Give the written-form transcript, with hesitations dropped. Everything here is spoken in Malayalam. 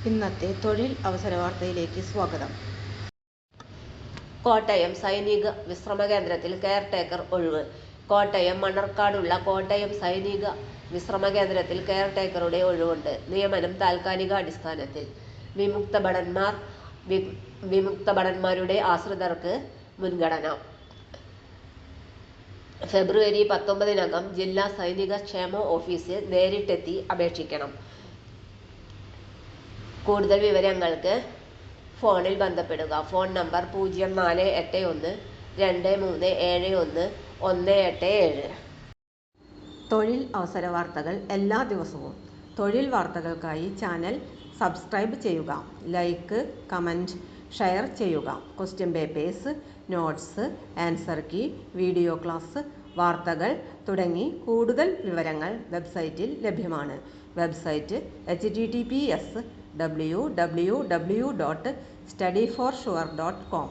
ഇന്നത്തെ തൊഴിൽ അവസര വാർത്തയിലേക്ക് സ്വാഗതം. കോട്ടയം സൈനിക വിശ്രമ കേന്ദ്രത്തിൽ കെയർടേക്കർ ഒഴിവ്. കോട്ടയം മണ്ണർക്കാടുള്ള കോട്ടയം സൈനിക വിശ്രമ കേന്ദ്രത്തിൽ കെയർടേക്കറുടെ ഒഴിവുണ്ട്. നിയമനം താൽക്കാലിക അടിസ്ഥാനത്തിൽ. വിമുക്ത ഭടന്മാരുടെ ആശ്രിതർക്ക് മുൻഗണന. ഫെബ്രുവരി 19-നകം ജില്ലാ സൈനിക ക്ഷേമ ഓഫീസിൽ നേരിട്ടെത്തി അപേക്ഷിക്കണം. കൂടുതൽ വിവരങ്ങൾക്ക് ഫോണിൽ ബന്ധപ്പെടുക. Phone number 0481237117. തൊഴിൽ അവസര വാർത്തകൾ എല്ലാ ദിവസവും. തൊഴിൽ വാർത്തകൾക്കായി ചാനൽ സബ്സ്ക്രൈബ് ചെയ്യുക. ലൈക്ക്, കമൻറ്റ്, ഷെയർ ചെയ്യുക. Question papers, notes, answer key, video class, വാർത്തകൾ തുടങ്ങി കൂടുതൽ വിവരങ്ങൾ വെബ്സൈറ്റിൽ ലഭ്യമാണ്. Website https://www.studyforsure.com